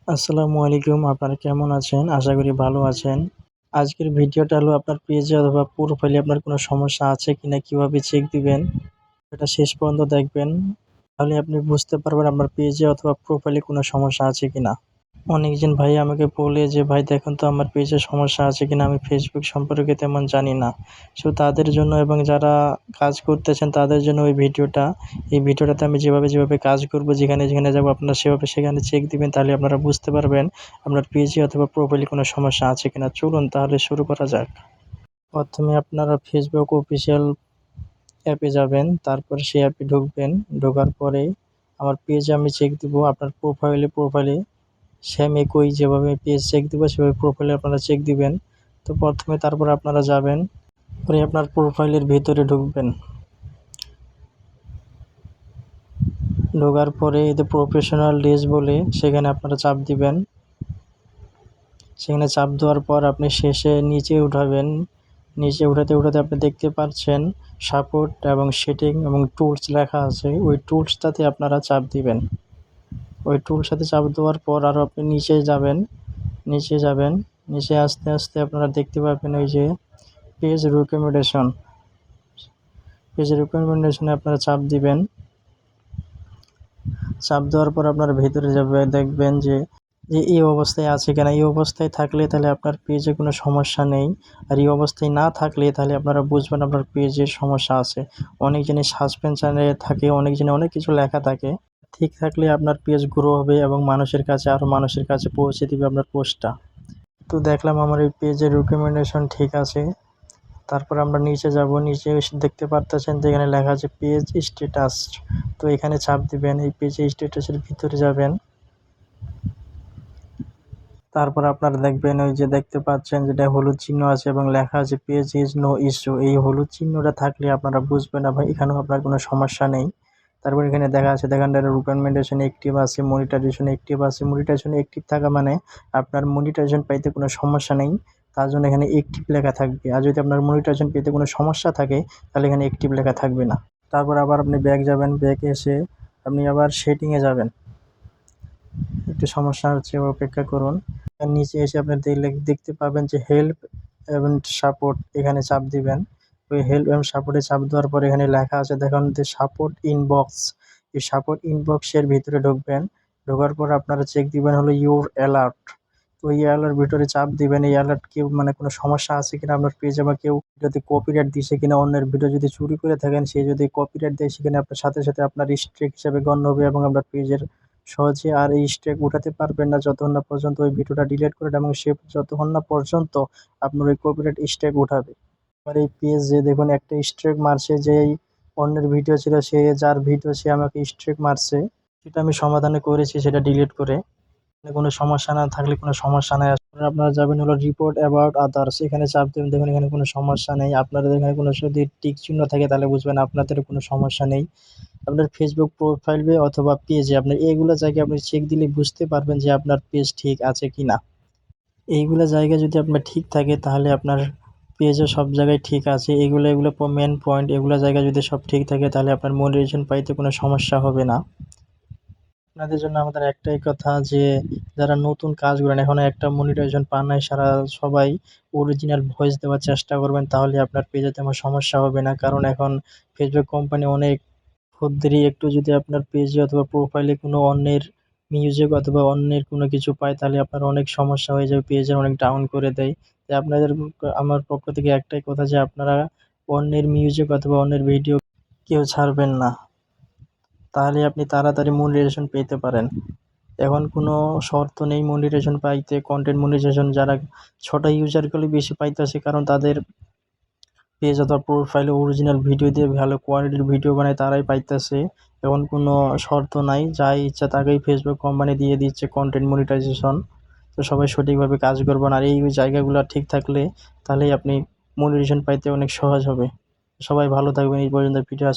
আসসালামু আলাইকুম। আপনারা কেমন আছেন? আশা করি ভালো আছেন। আজকের ভিডিওটা হলো আপনার পেজে অথবা প্রোফাইলে আপনার কোনো সমস্যা আছে কিনা, কিভাবে চেক দিবেন, এটা শেষ পর্যন্ত দেখবেন। তাহলে আপনি বুঝতে পারবেন আপনার পেজে অথবা প্রোফাইলে কোনো সমস্যা আছে কিনা। অনেকজন ভাই আমাকে বলে যে, "ভাই দেখুন তো আমার পেজে সমস্যা আছে কিনা? আমি ফেসবুক সম্পর্কে তেমন জানি না।" সো তাদের জন্য এবং যারা কাজ করতেছেন তাদের জন্য এই ভিডিওটাতে আমি যেভাবে কাজ করব, যেখানে যাবো আপনারা সেখানে চেক দিবেন। তাহলে আপনারা বুঝতে পারবেন আপনার পেজে অথবা প্রোফাইলে কোনো সমস্যা আছে কিনা। চলুন তাহলে শুরু করা যাক। প্রথমে আপনারা ফেসবুক অফিসিয়াল অ্যাপে যাবেন, তারপর সেই অ্যাপে ঢুকবেন। ঢোকার পরে আমার পেজে আমি চেক দিব। আপনার প্রোফাইলে সেম একই যেভাবে পেজ চেক দিব সেভাবে প্রোফাইলে আপনারা চেক দিবেন। তো প্রথমে তারপর আপনারা যাবেন, পরে আপনার প্রোফাইলের ভিতরে ঢুকবেন। ঢোকার পরে এতে প্রফেশনাল ড্রেস বলে সেখানে আপনারা চাপ দিবেন। সেখানে চাপ দেওয়ার পর আপনি শেষে নিচে উঠাবেন। নিচে উঠাতে আপনি দেখতে পাচ্ছেন সাপোর্ট এবং সেটিং এবং টুলস লেখা আছে। ওই টুলসটাতে আপনারা চাপ দিবেন। ওই টুলসটাতে চাপ দেওয়ার পর আরও আপনি নিচে যাবেন। নিচে আস্তে আপনারা দেখতে পাবেন ওই যে পেজ রিকমেন্ডেশন। পেজ রিকমেন্ডেশনে আপনারা চাপ দিবেন। চাপ দেওয়ার পর আপনারা ভেতরে দেখবেন যে এই অবস্থায় আছে কিনা। এই অবস্থায় থাকলে তাহলে আপনার পেজে কোনো সমস্যা নেই। আর এই অবস্থায় না থাকলে তাহলে আপনারা বুঝবেন আপনার পেজের সমস্যা আছে। অনেক জিনিস সাসপেনশনে থাকে, অনেক জিনিস অনেক কিছু লেখা থাকে। ঠিক থাকলে আপনার পেজ গ্রো হবে এবং আরও মানুষের কাছে পৌঁছে দিবে আপনার পোস্টটা। তো দেখলাম আমার এই পেজের রিকমেন্ডেশন ঠিক আছে। তারপর আমরা নিচে যাব। নিচে এসে দেখতে পারতেছেন যে এখানে লেখা আছে পেজ স্ট্যাটাস। তো এখানে চাপ দিবেন। এই পেজ স্ট্যাটাসের ভিতরে যাবেন। তারপর আপনারা দেখবেন ওই যে দেখতে পাচ্ছেন যেটা হলুদ চিহ্ন আছে এবং লেখা আছে পেজ ইজ নো ইস্যু। এই হলুদ চিহ্নটা থাকলে আপনারা বুঝবেন এখানেও আপনার কোনো সমস্যা নেই। তারপর এখানে দেখেন রিকমেন্ডেশন অ্যাক্টিভ আছে, মনিটাইজেশন অ্যাক্টিভ আছে। মনিটাইজেশন অ্যাক্টিভ থাকা মানে আপনার মনিটাইজেশন পাইতে কোনো সমস্যা নেই, তার জন্য এখানে অ্যাক্টিভ লেখা থাকবে। আর যদি আপনার মনিটাইজেশন পেতে কোনো সমস্যা থাকে তাহলে এখানে অ্যাক্টিভ লেখা থাকবে না। তারপর আবার আপনি ব্যাক যাবেন। ব্যাক এসে আপনি আবার সেটিংয়ে যাবেন। একটু সমস্যা হচ্ছে, অপেক্ষা করুন। নিচে এসে আপনি দেখতে পাবেন যে হেল্প এবং সাপোর্ট, এখানে চাপ দিবেন। ওই হেল্প এবং সাপোর্টে চাপ দেওয়ার পরে এখানে লেখা আছে দেখুন যে সাপোর্ট ইনবক্স। এই সাপোর্ট ইনবক্সের ভিতরে ঢুকবেন। ঢোকার পর আপনারা চেক দিবেন হলো ইউর অ্যালার্ট। তো এই অ্যালার্ট ভিতরে চাপ দিবেন। এই অ্যালার্ট কেউ কোনো সমস্যা আছে কিনা আপনার পেজে, বা কেউ যদি কপিরাইট দিছে কিনা, অন্যের ভিডিও যদি চুরি করে থাকেন, সে যদি কপিরাইট দেয় সেখানে আপনার সাথে আপনার স্ট্রাইক হিসাবে গণ্য হবে এবং আপনার পেজের সহজে আর এই স্ট্রাইক উঠাতে পারবেন না যতক্ষণ না পর্যন্ত ওই ভিডিওটা ডিলিট করেন এবং সে যতক্ষণ না পর্যন্ত আপনার ওই কপিরাইট স্ট্রাইক উঠাবে। আমার এই পেজে দেখুন একটা স্ট্রাইক মারছে, যেই অন্যের ভিডিও ছিল, যার ভিডিও সে আমাকে স্ট্রাইক মারছে, সেটা আমি সমাধান করেছি সেটা ডিলিট করে। কোনো সমস্যা না থাকলে কোনো সমস্যা নাই। আসলে আপনারা যাবেন হলো রিপোর্ট অ্যাবাউট আদার্স, এখানে চাপ দেবেন। দেখুন এখানে কোনো সমস্যা নেই। আপনাদের এখানে কোনো যদি টিক চিহ্ন থাকে তাহলে বুঝবেন আপনাদের কোনো সমস্যা নেই। আপনার ফেসবুক প্রোফাইলে অথবা পেজে আপনার এইগুলো জায়গায় আপনি চেক দিলে বুঝতে পারবেন যে আপনার পেজ ঠিক আছে কিনা। এইগুলো জায়গায় যদি আপনার ঠিক থাকে তাহলে আপনার পেজও সব জায়গায় ঠিক আছে। এগুলো মেন পয়েন্ট। এগুলো জায়গায় যদি সব ঠিক থাকে তাহলে আপনার মনিটাইজেশন পাইতে কোনো সমস্যা হবে না। আপনাদের জন্য আমাদের একটাই কথা যে যারা নতুন কাজ করেন, এখনো একটা মনিটাইজেশন পান নাই, সবাই অরিজিনাল ভয়েস দেওয়ার চেষ্টা করবেন, তাহলে আপনার পেজে তেমন সমস্যা হবে না। কারণ এখন ফেসবুক কোম্পানি অনেক খদ্দেরই একটু যদি আপনার পেজে অথবা প্রোফাইলে কোনো অন্যের মিউজিক অথবা অন্যের কোনো কিছু পায় তাহলে আপনার অনেক সমস্যা হয়ে যাবে, পেজে অনেক ডাউন করে দেয়। তাই আমার পক্ষ থেকে একটাই কথা যে আপনারা অন্যের মিউজিক অথবা অন্যের ভিডিও কেউ ছাড়বেন না, তাহলে আপনি তাড়াতাড়ি মনিটাইজেশন পেতে পারেন। এখন কোনো শর্ত নেই মনিটাইজেশন পাইতে। কন্টেন্ট মনিটাইজেশন যারা ছোট ইউজারগুলো বেশি পাইতেছে, কারণ তাদের পেজ অথবা প্রোফাইলে অরিজিনাল ভিডিও দিয়ে ভালো কোয়ালিটির ভিডিও বানায়, তারাই পাইতেছে। এখন কোনো শর্ত নাই, যাই ইচ্ছা তাকেই ফেসবুক কোম্পানি দিয়ে দিচ্ছে কন্টেন্ট মনিটাইজেশন। তো সবাই সঠিকভাবে কাজ করবেন, আর এই জায়গাগুলো ঠিক থাকলে তাহলেই আপনি মনিটাইজেশন পাইতে অনেক সহজ হবে। সবাই ভালো থাকবেন। এই পর্যন্ত ভিডিও